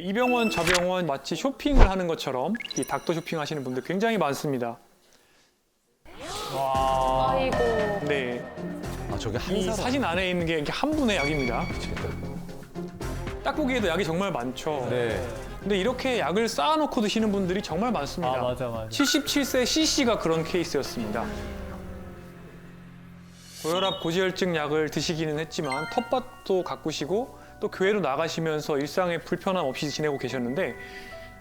이 병원 저 병원 마치 쇼핑을 하는 것처럼 이 닥터 쇼핑 하시는 분들 굉장히 많습니다. 와. 아이고. 네. 아, 저게 한 이 사람. 사진 안에 있는 게 이렇게 한 분의 약입니다. 딱 보기에도 약이 정말 많죠. 네. 근데 이렇게 약을 쌓아놓고 드시는 분들이 정말 많습니다. 아, 맞아. 77세 C씨가 그런 케이스였습니다. 고혈압, 고지혈증 약을 드시기는 했지만 텃밭도 가꾸시고 또 교회로 나가시면서 일상에 불편함 없이 지내고 계셨는데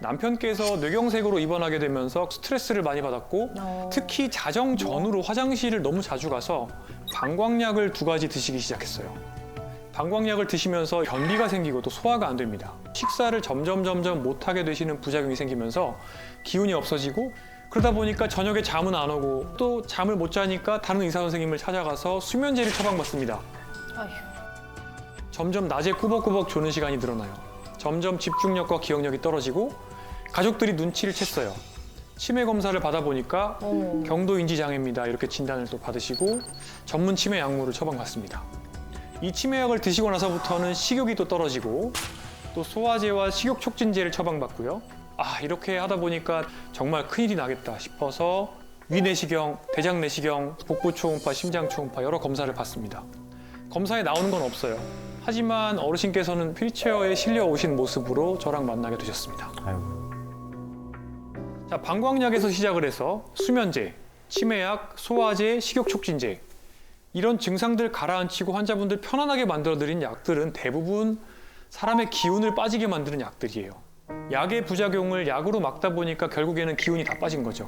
남편께서 뇌경색으로 입원하게 되면서 스트레스를 많이 받았고 특히 자정 전후로 화장실을 너무 자주 가서 방광약을 2가지 드시기 시작했어요. 방광약을 드시면서 변비가 생기고 또 소화가 안 됩니다. 식사를 점점 못하게 되시는 부작용이 생기면서 기운이 없어지고 그러다 보니까 저녁에 잠은 안 오고 또 잠을 못 자니까 다른 의사 선생님을 찾아가서 수면제를 처방받습니다. 아휴. 점점 낮에 꾸벅꾸벅 조는 시간이 늘어나요. 점점 집중력과 기억력이 떨어지고 가족들이 눈치를 챘어요. 치매 검사를 받아보니까 경도인지 장애입니다. 이렇게 진단을 또 받으시고 전문 치매 약물을 처방받습니다. 이 치매약을 드시고 나서부터는 식욕이 또 떨어지고 또 소화제와 식욕 촉진제를 처방받고요. 아, 이렇게 하다 보니까 정말 큰일이 나겠다 싶어서 위내시경, 대장내시경, 복부 초음파, 심장 초음파 여러 검사를 받습니다. 검사에 나오는 건 없어요. 하지만 어르신께서는 휠체어에 실려 오신 모습으로 저랑 만나게 되셨습니다. 아이고. 자, 방광약에서 시작을 해서 수면제, 치매약, 소화제, 식욕 촉진제 이런 증상들 가라앉히고 환자분들 편안하게 만들어드린 약들은 대부분 사람의 기운을 빠지게 만드는 약들이에요. 약의 부작용을 약으로 막다 보니까 결국에는 기운이 다 빠진 거죠.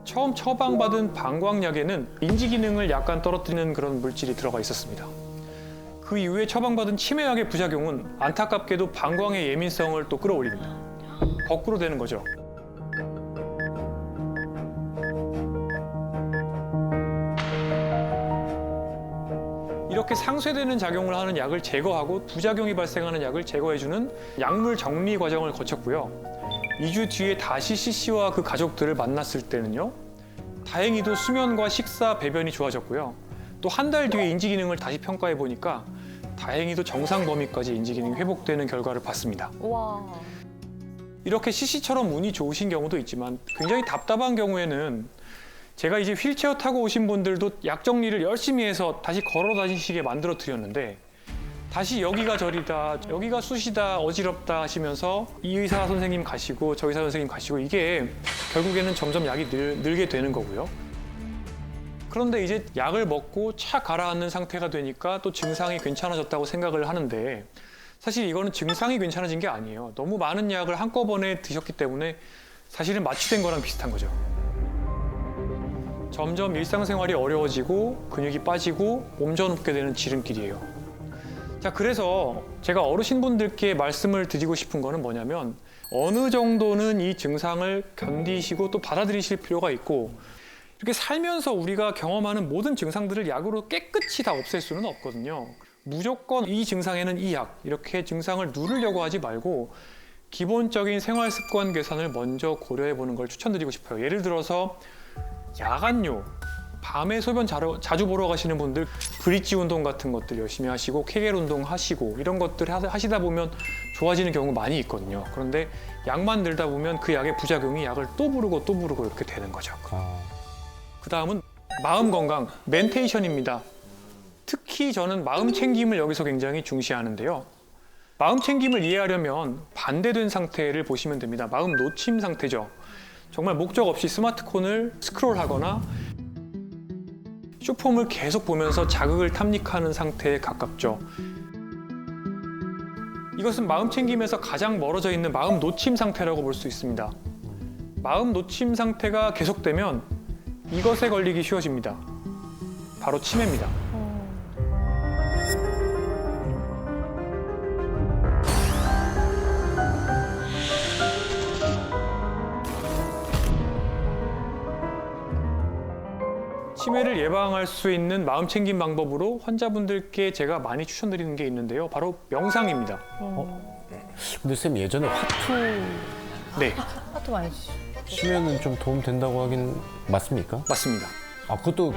처음 처방받은 방광약에는 인지 기능을 약간 떨어뜨리는 그런 물질이 들어가 있었습니다. 그 이후에 처방받은 치매약의 부작용은 안타깝게도 방광의 예민성을 또 끌어올립니다. 거꾸로 되는 거죠. 이렇게 상쇄되는 작용을 하는 약을 제거하고 부작용이 발생하는 약을 제거해주는 약물 정리 과정을 거쳤고요. 2주 뒤에 다시 C씨와 그 가족들을 만났을 때는요. 다행히도 수면과 식사, 배변이 좋아졌고요. 또 한 달 뒤에 인지 기능을 다시 평가해 보니까 다행히도 정상 범위까지 인지 기능이 회복되는 결과를 봤습니다. 와. 이렇게 C씨처럼 운이 좋으신 경우도 있지만 굉장히 답답한 경우에는 제가 이제 휠체어 타고 오신 분들도 약 정리를 열심히 해서 다시 걸어 다니시게 만들어 드렸는데 다시 여기가 저리다, 여기가 쑤시다, 어지럽다 하시면서 이 의사 선생님 가시고 저 의사 선생님 가시고 이게 결국에는 점점 약이 늘게 되는 거고요. 그런데 이제 약을 먹고 차 가라앉는 상태가 되니까 또 증상이 괜찮아졌다고 생각을 하는데 사실 이거는 증상이 괜찮아진 게 아니에요. 너무 많은 약을 한꺼번에 드셨기 때문에 사실은 마취된 거랑 비슷한 거죠. 점점 일상생활이 어려워지고 근육이 빠지고 몸져눕게 되는 지름길이에요. 자, 그래서 제가 어르신분들께 말씀을 드리고 싶은 거는 뭐냐면 어느 정도는 이 증상을 견디시고 또 받아들이실 필요가 있고 이렇게 살면서 우리가 경험하는 모든 증상들을 약으로 깨끗이 다 없앨 수는 없거든요. 무조건 이 증상에는 이 약, 이렇게 증상을 누르려고 하지 말고 기본적인 생활 습관 개선을 먼저 고려해 보는 걸 추천드리고 싶어요. 예를 들어서 야간요, 밤에 소변 자주 보러 가시는 분들 브릿지 운동 같은 것들 열심히 하시고 케겔 운동 하시고 이런 것들 하시다 보면 좋아지는 경우 많이 있거든요. 그런데 약만 들다 보면 그 약의 부작용이 약을 또 부르고 이렇게 되는 거죠. 그 다음은 마음 건강, 멘테이션입니다. 특히 저는 마음 챙김을 여기서 굉장히 중시하는데요. 마음 챙김을 이해하려면 반대된 상태를 보시면 됩니다. 마음 놓침 상태죠. 정말 목적 없이 스마트폰을 스크롤하거나 쇼폼을 계속 보면서 자극을 탐닉하는 상태에 가깝죠. 이것은 마음 챙김에서 가장 멀어져 있는 마음 놓침 상태라고 볼 수 있습니다. 마음 놓침 상태가 계속되면 이것에 걸리기 쉬워집니다. 바로 치매입니다. 치매를 예방할 수 있는 마음 챙김 방법으로 환자분들께 제가 많이 추천드리는 게 있는데요. 바로 명상입니다. 근데 쌤 예전에 화투 네, 하트 많이 주시죠. 치면은 좀 도움 된다고 하긴 맞습니까? 맞습니다. 아, 그것도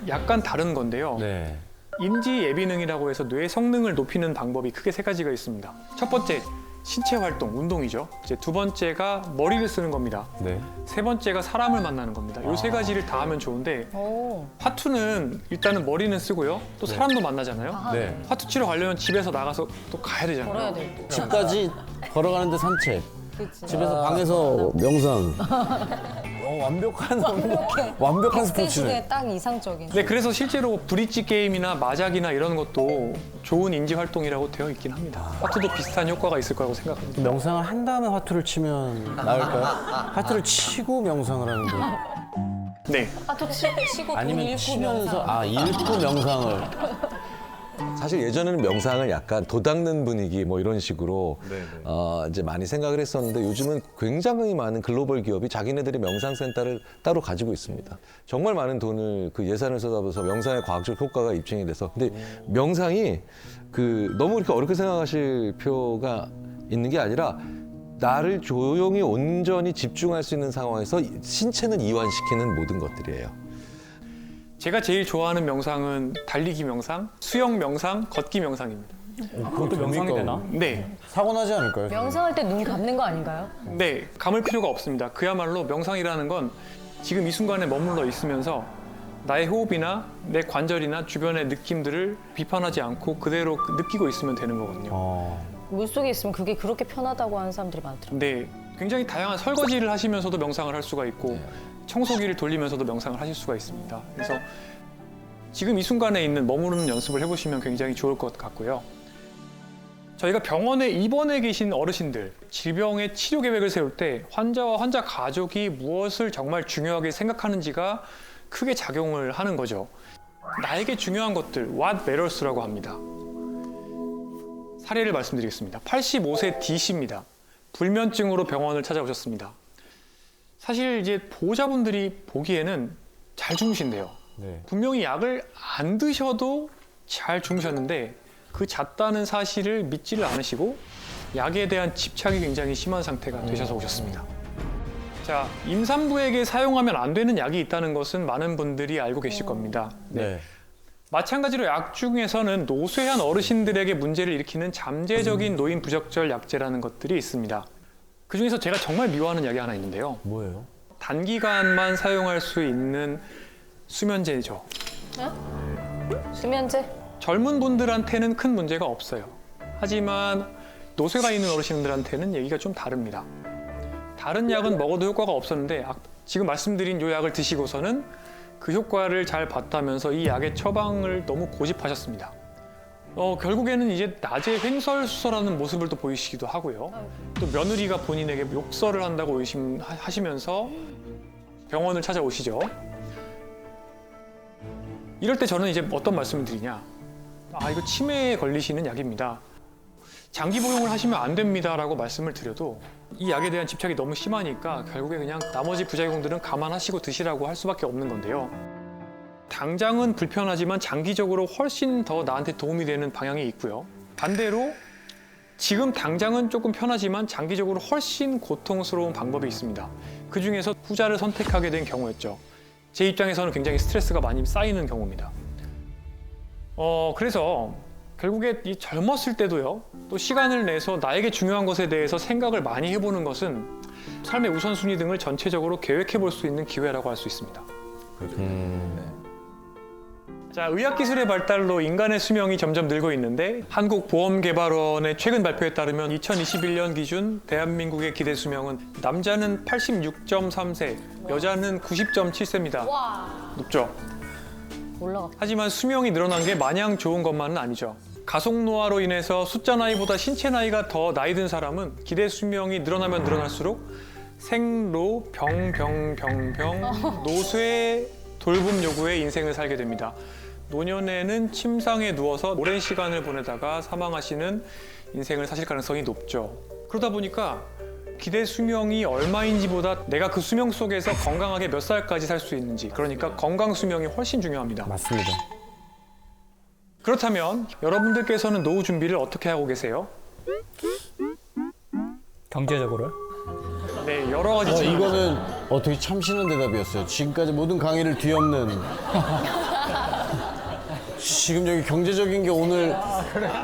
약간 다른 건데요. 네. 인지 예비능이라고 해서 뇌 성능을 높이는 방법이 크게 세 가지가 있습니다. 첫 번째, 신체 활동, 운동이죠. 이제 두 번째가 머리를 쓰는 겁니다. 네. 세 번째가 사람을 만나는 겁니다. 이 세 가지를 다 하면 좋은데 오. 화투는 일단은 머리는 쓰고요. 또 사람도 만나잖아요. 네. 화투 치러 가려면 집에서 나가서 또 가야 되잖아요. 걸어야 돼. 집까지 걸어가는데 산책. 그치. 집에서 방에서 명상. 완벽한 그때 스포츠네. 시대에 딱 이상적인. 네, 그래서 실제로 브릿지 게임이나 마작이나 이런 것도 좋은 인지 활동이라고 되어 있긴 합니다. 화투도 비슷한 효과가 있을 거라고 생각합니다. 명상을 한 다음에 화투를 치면 나을까요? 화투를 치고 명상을 하는 거. 네, 또 치고 돈 아니면 잃고 치면서 명상. 읽고 명상을. 사실 예전에는 명상을 약간 도닦는 분위기 뭐 이런 식으로 이제 많이 생각을 했었는데 요즘은 굉장히 많은 글로벌 기업이 자기네들이 명상센터를 따로 가지고 있습니다. 정말 많은 돈을 그 예산을 쏟아부어서 명상의 과학적 효과가 입증이 돼서 근데 명상이 그 너무 이렇게 어렵게 생각하실 필요가 있는 게 아니라 나를 조용히 온전히 집중할 수 있는 상황에서 신체는 이완시키는 모든 것들이에요. 제가 제일 좋아하는 명상은 달리기 명상, 수영 명상, 걷기 명상입니다. 그것도 명상이 되나? 네, 사고 나지 않을까요? 명상할 때 눈 감는 거 아닌가요? 네, 감을 필요가 없습니다. 그야말로 명상이라는 건 지금 이 순간에 머물러 있으면서 나의 호흡이나 내 관절이나 주변의 느낌들을 비판하지 않고 그대로 느끼고 있으면 되는 거거든요. 물속에 있으면 그게 그렇게 편하다고 하는 사람들이 많더라고요. 네, 굉장히 다양한 설거지를 하시면서도 명상을 할 수가 있고 청소기를 돌리면서도 명상을 하실 수가 있습니다. 그래서 지금 이 순간에 있는 머무르는 연습을 해보시면 굉장히 좋을 것 같고요. 저희가 병원에 입원해 계신 어르신들, 질병의 치료 계획을 세울 때 환자와 환자 가족이 무엇을 정말 중요하게 생각하는지가 크게 작용을 하는 거죠. 나에게 중요한 것들, what matters라고 합니다. 사례를 말씀드리겠습니다. 85세 D씨입니다. 불면증으로 병원을 찾아오셨습니다. 사실 이제 보호자분들이 보기에는 잘 주무신대요. 네. 분명히 약을 안 드셔도 잘 주무셨는데 그 잤다는 사실을 믿지를 않으시고 약에 대한 집착이 굉장히 심한 상태가 되셔서 오셨습니다. 자, 임산부에게 사용하면 안 되는 약이 있다는 것은 많은 분들이 알고 계실 겁니다. 네. 마찬가지로 약 중에서는 노쇠한 어르신들에게 문제를 일으키는 잠재적인 노인 부적절 약제라는 것들이 있습니다. 그중에서 제가 정말 미워하는 약이 하나 있는데요. 뭐예요? 단기간만 사용할 수 있는 수면제죠. 수면제? 젊은 분들한테는 큰 문제가 없어요. 하지만 노쇠가 있는 어르신들한테는 얘기가 좀 다릅니다. 다른 약은 먹어도 효과가 없었는데 지금 말씀드린 이 약을 드시고서는 그 효과를 잘 봤다면서 이 약의 처방을 너무 고집하셨습니다. 결국에는 이제 낮에 횡설수설하는 모습을 또 보이시기도 하고요. 또 며느리가 본인에게 욕설을 한다고 의심하시면서 병원을 찾아오시죠. 이럴 때 저는 이제 어떤 말씀을 드리냐. 이거 치매에 걸리시는 약입니다. 장기 복용을 하시면 안 됩니다라고 말씀을 드려도 이 약에 대한 집착이 너무 심하니까 결국에 그냥 나머지 부작용들은 감안하시고 드시라고 할 수밖에 없는 건데요. 당장은 불편하지만 장기적으로 훨씬 더 나한테 도움이 되는 방향이 있고요. 반대로 지금 당장은 조금 편하지만 장기적으로 훨씬 고통스러운 방법이 있습니다. 그중에서 후자를 선택하게 된 경우였죠. 제 입장에서는 굉장히 스트레스가 많이 쌓이는 경우입니다. 그래서 결국에 이 젊었을 때도요, 또 시간을 내서 나에게 중요한 것에 대해서 생각을 많이 해보는 것은 삶의 우선순위 등을 전체적으로 계획해 볼 수 있는 기회라고 할 수 있습니다. 자, 의학기술의 발달로 인간의 수명이 점점 늘고 있는데 한국보험개발원의 최근 발표에 따르면 2021년 기준 대한민국의 기대 수명은 남자는 86.3세, 여자는 90.7세입니다. 와. 높죠? 올라갔다. 하지만 수명이 늘어난 게 마냥 좋은 것만은 아니죠. 가속 노화로 인해서 숫자 나이보다 신체 나이가 더 나이 든 사람은 기대 수명이 늘어나면 늘어날수록 생로, 병, 노쇠, 돌봄 요구의 인생을 살게 됩니다. 노년에는 침상에 누워서 오랜 시간을 보내다가 사망하시는 인생을 사실 가능성이 높죠. 그러다 보니까 기대 수명이 얼마인지보다 내가 그 수명 속에서 건강하게 몇 살까지 살 수 있는지, 그러니까 건강 수명이 훨씬 중요합니다. 맞습니다. 그렇다면 여러분들께서는 노후 준비를 어떻게 하고 계세요? 경제적으로요? 네, 여러 가지 질문. 이거는 되게 참신한 대답이었어요. 지금까지 모든 강의를 뒤엎는 지금 여기 경제적인 게 오늘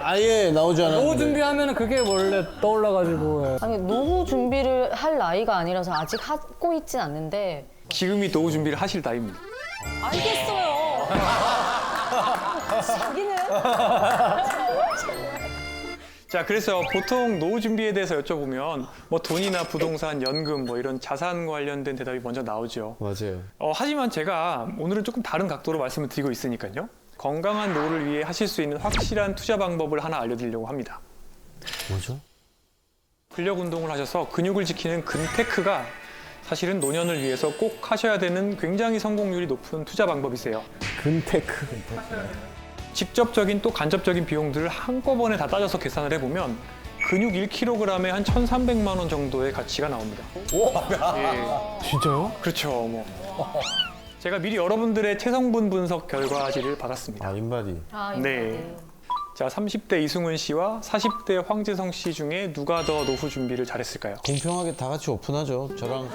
아예 나오지 않았는데. 노후 준비하면 그게 원래 떠올라가지고. 아니 노후 준비를 할 나이가 아니라서 아직 하고 있진 않는데. 지금이 노후 준비를 하실 나이입니다. 알겠어요. 자기는? 자, 그래서 보통 노후 준비에 대해서 여쭤보면 뭐 돈이나 부동산, 연금 뭐 이런 자산 관련된 대답이 먼저 나오죠. 맞아요. 하지만 제가 오늘은 조금 다른 각도로 말씀을 드리고 있으니까요. 건강한 노후를 위해 하실 수 있는 확실한 투자 방법을 하나 알려드리려고 합니다. 뭐죠? 근력 운동을 하셔서 근육을 지키는 근테크가 사실은 노년을 위해서 꼭 하셔야 되는 굉장히 성공률이 높은 투자 방법이세요. 근테크. 직접적인 또 간접적인 비용들을 한꺼번에 다 따져서 계산을 해보면 근육 1kg에 한 1,300만 원 정도의 가치가 나옵니다. 예, 진짜요? 그렇죠. 뭐 제가 미리 여러분들의 체성분 분석 결과지를 받았습니다. 아, 인바디. 아, 네. 자, 30대 이승훈 씨와 40대 황재성 씨 중에 누가 더 노후 준비를 잘했을까요? 공평하게 다 같이 오픈하죠. 저랑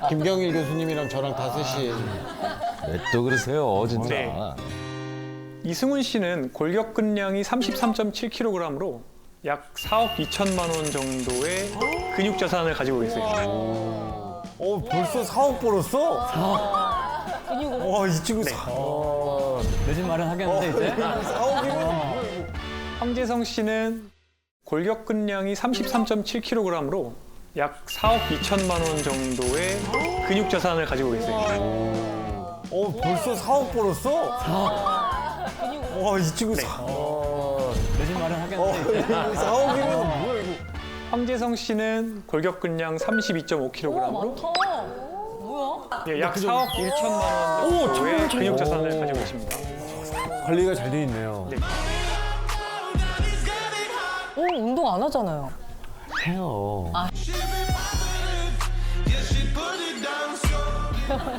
김경일 교수님이랑 저랑 다섯이. 왜 또 그러세요, 진짜. 네. 이승훈 씨는 골격근량이 33.7kg으로 약 4억 2천만 원 정도의 근육 자산을 가지고 계세요. 벌써 4억 벌었어? 근육을. 와, 이 친구 네. 내 집 마련하겠는데 이제. 4억이면 황재성 씨는 골격근량이 33.7kg으로 약 4억 2천만 원 정도의 근육 자산을 가지고 계세요. 벌써 4억 벌었어? 와, 이 친구 네. 내 집 마련하겠는데 이제. 4억이면 뭐야 이거? 황재성 씨는 골격근량 32.5kg으로 많다. 뭐야? 예, 약 4억 1천만 원 정도의 근육 자산을 가지고 계십니다. 관리가 잘 돼 있네요. 네. 운동 안 하잖아요. 해요.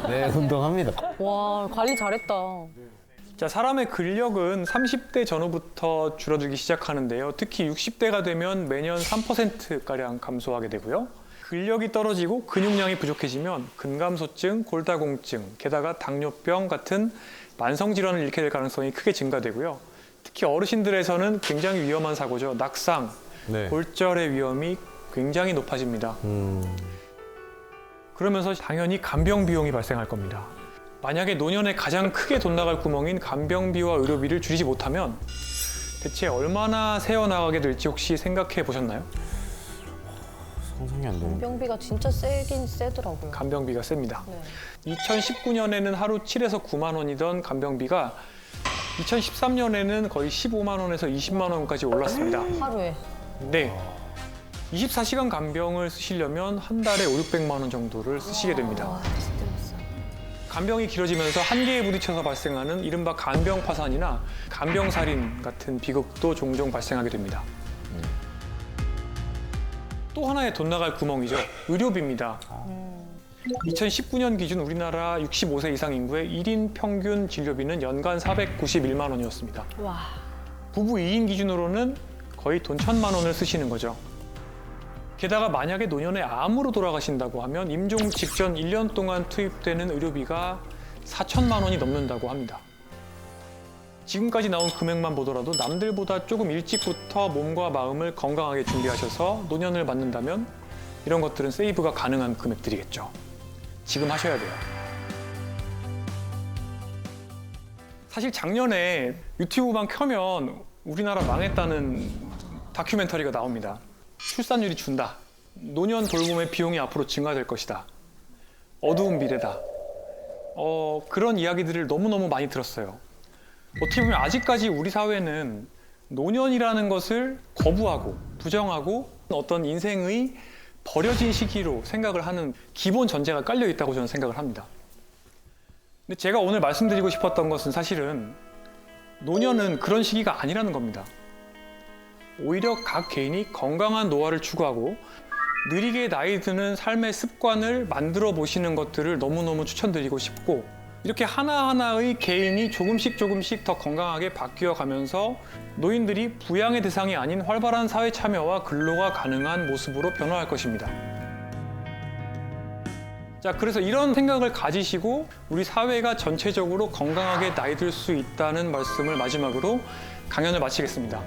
네, 운동합니다. 와, 관리 잘했다. 자, 사람의 근력은 30대 전후부터 줄어들기 시작하는데요. 특히 60대가 되면 매년 3%가량 감소하게 되고요. 근력이 떨어지고 근육량이 부족해지면 근감소증, 골다공증, 게다가 당뇨병 같은 만성질환을 잃게 될 가능성이 크게 증가되고요. 특히 어르신들에서는 굉장히 위험한 사고죠. 낙상, 네. 골절의 위험이 굉장히 높아집니다. 그러면서 당연히 간병 비용이 발생할 겁니다. 만약에 노년에 가장 크게 돈 나갈 구멍인 간병비와 의료비를 줄이지 못하면 대체 얼마나 새어나가게 될지 혹시 생각해 보셨나요? 상상이 안 되는데. 병비가 진짜 세긴 세더라고요. 간병비가 셉니다. 네. 2019년에는 하루 7에서 9만 원이던 간병비가 2013년에는 거의 15만 원에서 20만 원까지 올랐습니다. 하루에. 네. 24시간 간병을 쓰시려면 한 달에 5, 600만 원 정도를 쓰시게 됩니다. 와, 진짜 비싸. 간병이 길어지면서 한계에 부딪혀서 발생하는 이른바 간병 파산이나 간병 살인 같은 비극도 종종 발생하게 됩니다. 또 하나의 돈 나갈 구멍이죠. 의료비입니다. 2019년 기준 우리나라 65세 이상 인구의 1인 평균 진료비는 연간 491만 원이었습니다. 와. 부부 2인 기준으로는 거의 돈 1,000만 원을 쓰시는 거죠. 게다가 만약에 노년에 암으로 돌아가신다고 하면 임종 직전 1년 동안 투입되는 의료비가 4천만 원이 넘는다고 합니다. 지금까지 나온 금액만 보더라도 남들보다 조금 일찍부터 몸과 마음을 건강하게 준비하셔서 노년을 맞는다면 이런 것들은 세이브가 가능한 금액들이겠죠. 지금 하셔야 돼요. 사실 작년에 유튜브만 켜면 우리나라 망했다는 다큐멘터리가 나옵니다. 출산율이 준다. 노년 돌봄의 비용이 앞으로 증가될 것이다. 어두운 미래다. 그런 이야기들을 너무너무 많이 들었어요. 어떻게 보면 아직까지 우리 사회는 노년이라는 것을 거부하고 부정하고 어떤 인생의 버려진 시기로 생각을 하는 기본 전제가 깔려 있다고 저는 생각을 합니다. 근데 제가 오늘 말씀드리고 싶었던 것은 사실은 노년은 그런 시기가 아니라는 겁니다. 오히려 각 개인이 건강한 노화를 추구하고 느리게 나이 드는 삶의 습관을 만들어 보시는 것들을 너무너무 추천드리고 싶고 이렇게 하나하나의 개인이 조금씩 더 건강하게 바뀌어 가면서 노인들이 부양의 대상이 아닌 활발한 사회 참여와 근로가 가능한 모습으로 변화할 것입니다. 자, 그래서 이런 생각을 가지시고 우리 사회가 전체적으로 건강하게 나이 들 수 있다는 말씀을 마지막으로 강연을 마치겠습니다.